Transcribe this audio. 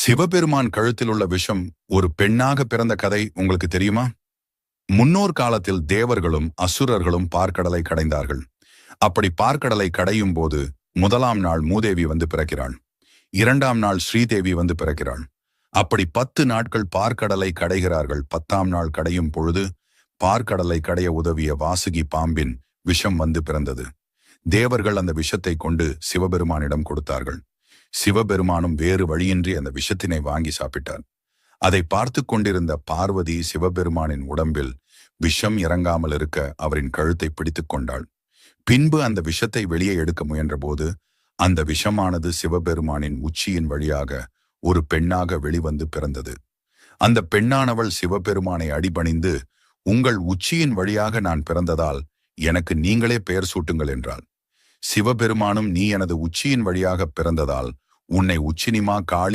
சிவபெருமான் கழுத்தில் உள்ள விஷம் ஒரு பெண்ணாக பிறந்த கதை உங்களுக்கு தெரியுமா? முன்னோர் காலத்தில் தேவர்களும் அசுரர்களும் பார்க்கடலை கடைந்தார்கள். அப்படி பார்க்கடலை கடையும் போது முதலாம் நாள் மூதேவி வந்து பிறக்கிறாள். இரண்டாம் நாள் ஸ்ரீதேவி வந்து பிறக்கிறாள். அப்படி 10 நாட்கள் பார்க்கடலை கடைகிறார்கள். 10ஆம் நாள் கடையும் பொழுது பார்க்கடலை கடைய உதவிய வாசுகி பாம்பின் விஷம் வந்து பிறந்தது. தேவர்கள் அந்த விஷத்தை கொண்டு சிவபெருமானிடம் கொடுத்தார்கள். சிவபெருமானும் வேறு வழியின்றி அந்த விஷத்தினை வாங்கி சாப்பிட்டார். அதை பார்த்து கொண்டிருந்த பார்வதி சிவபெருமானின் உடம்பில் விஷம் இறங்காமல் இருக்க அவரின் கழுத்தை பிடித்துக் கொண்டாள். பின்பு அந்த விஷத்தை வெளியே எடுக்க முயன்றபோது அந்த விஷமானது சிவபெருமானின் உச்சியின் வழியாக ஒரு பெண்ணாக வெளிவந்து பிறந்தது. அந்த பெண்ணானவள் சிவபெருமானை அடிபணிந்து, உங்கள் உச்சியின் வழியாக நான் பிறந்ததால் எனக்கு நீங்களே பெயர் சூட்டுங்கள் என்றாள். சிவபெருமானும், நீ எனது உச்சியின் வழியாக பிறந்ததால் உன்னை உச்சினிமா காளி